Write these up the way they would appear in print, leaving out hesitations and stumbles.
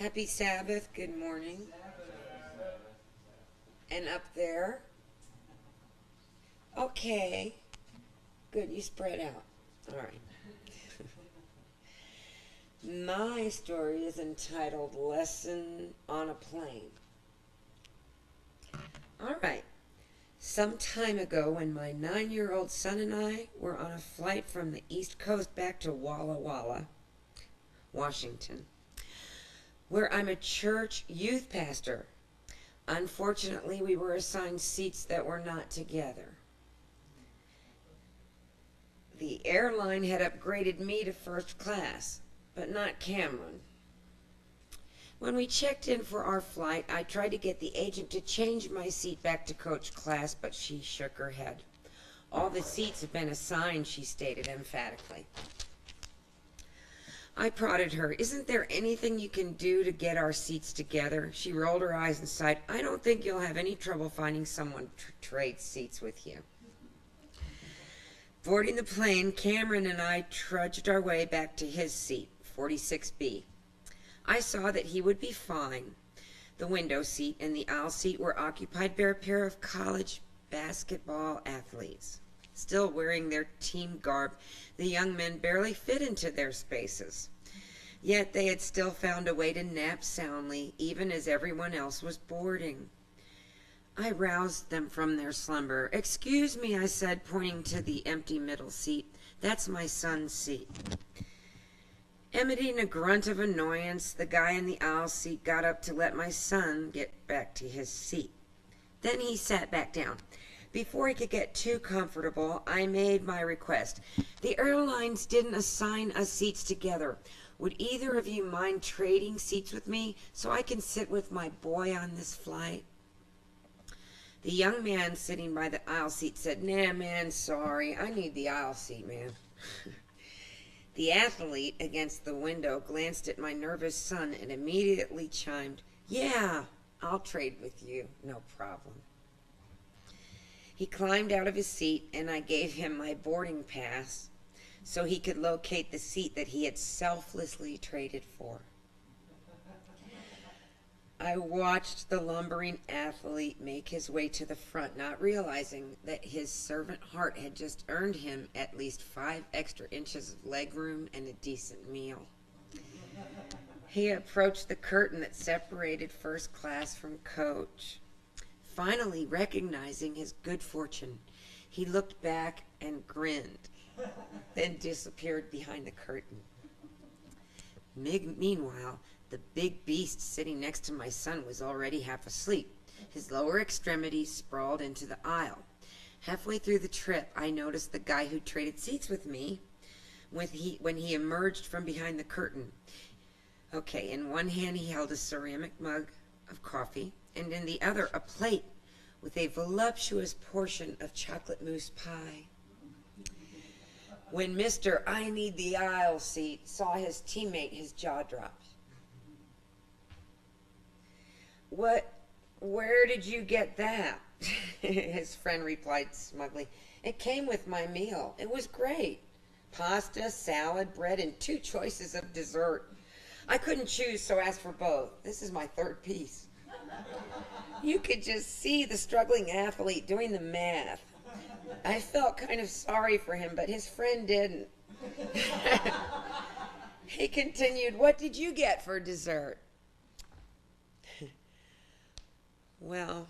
Happy Sabbath, good morning. And up there? Okay. Good, you spread out. All right. My story is entitled Lesson on a Plane. All right. Some time ago, when my 9-year-old son and I were on a flight from the East Coast back to Walla Walla, Washington, where I'm a church youth pastor. Unfortunately, we were assigned seats that were not together. The airline had upgraded me to first class, but not Cameron. When we checked in for our flight, I tried to get the agent to change my seat back to coach class, but she shook her head. All the seats have been assigned, she stated emphatically. I prodded her. Isn't there anything you can do to get our seats together? She rolled her eyes and sighed. I don't think you'll have any trouble finding someone to trade seats with you. Boarding the plane, Cameron and I trudged our way back to his seat, 46B. I saw that he would be fine. The window seat and the aisle seat were occupied by a pair of college basketball athletes. Still wearing their team garb, the young men barely fit into their spaces. Yet they had still found a way to nap soundly, even as everyone else was boarding. I roused them from their slumber. Excuse me, I said, pointing to the empty middle seat. That's my son's seat. Emitting a grunt of annoyance, the guy in the aisle seat got up to let my son get back to his seat. Then he sat back down. Before he could get too comfortable, I made my request. The airlines didn't assign us seats together. Would either of you mind trading seats with me so I can sit with my boy on this flight? The young man sitting by the aisle seat said, Nah, man, sorry. I need the aisle seat, man. The athlete against the window glanced at my nervous son and immediately chimed, Yeah, I'll trade with you, no problem. He climbed out of his seat, and I gave him my boarding pass so he could locate the seat that he had selflessly traded for. I watched the lumbering athlete make his way to the front, not realizing that his servant heart had just earned him at least 5 extra inches of legroom and a decent meal. He approached the curtain that separated first class from coach. Finally recognizing his good fortune, he looked back and grinned, then disappeared behind the curtain. Meanwhile, the big beast sitting next to my son was already half asleep. His lower extremities sprawled into the aisle. Halfway through the trip, I noticed the guy who traded seats with me when he emerged from behind the curtain. Okay, in one hand he held a ceramic mug of coffee, and in the other a plate with a voluptuous portion of chocolate mousse pie. When Mr. I need the aisle seat saw his teammate, his jaw dropped. Where did you get that? His friend replied smugly. It came with my meal. It was great. Pasta, salad, bread, and 2 choices of dessert. I couldn't choose, so asked for both. This is my 3rd piece. You could just see the struggling athlete doing the math. I felt kind of sorry for him, but his friend didn't. He continued, What did you get for dessert? Well,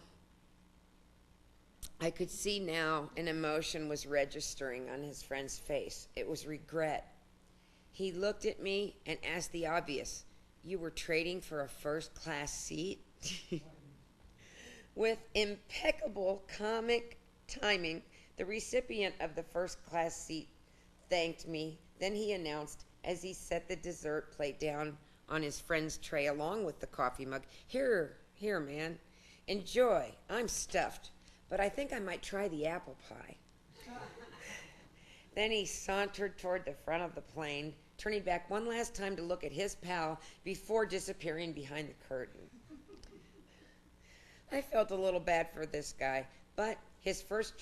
I could see now an emotion was registering on his friend's face. It was regret. He looked at me and asked the obvious, You were trading for a first-class seat? With impeccable comic timing, the recipient of the first-class seat thanked me. Then he announced, as he set the dessert plate down on his friend's tray along with the coffee mug, Here, man. Enjoy. I'm stuffed, but I think I might try the apple pie. Then he sauntered toward the front of the plane, turning back one last time to look at his pal before disappearing behind the curtain. I felt a little bad for this guy, but his first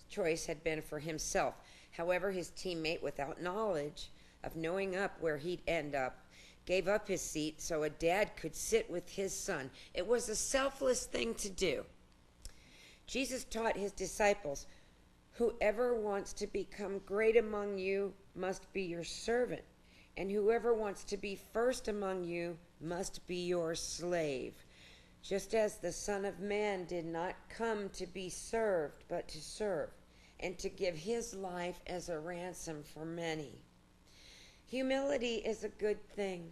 choice had been for himself. However, his teammate, without knowledge of knowing up where he'd end up, gave up his seat so a dad could sit with his son. It was a selfless thing to do. Jesus taught his disciples, whoever wants to become great among you must be your servant, and whoever wants to be first among you must be your slave. Just as the Son of Man did not come to be served, but to serve, and to give his life as a ransom for many. Humility is a good thing.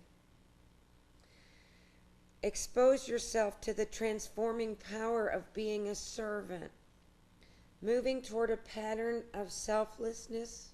Expose yourself to the transforming power of being a servant, moving toward a pattern of selflessness.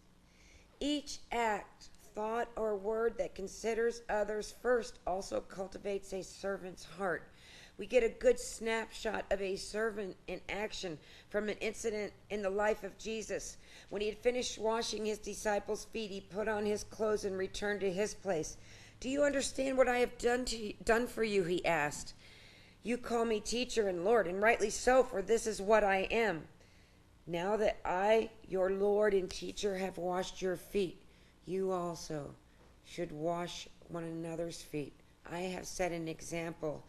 Each act, thought, or word that considers others first also cultivates a servant's heart. We get a good snapshot of a servant in action from an incident in the life of Jesus. When he had finished washing his disciples' feet, he put on his clothes and returned to his place. "Do you understand what I have done for you?" he asked. "You call me teacher and Lord, and rightly so, for this is what I am. Now that I, your Lord and teacher, have washed your feet, you also should wash one another's feet. I have set an example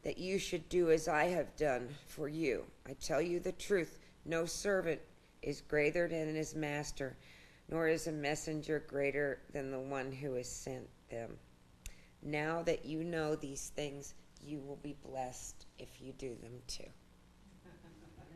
that you should do as I have done for you. I tell you the truth, no servant is greater than his master, nor is a messenger greater than the one who has sent them. Now that you know these things, you will be blessed if you do them too."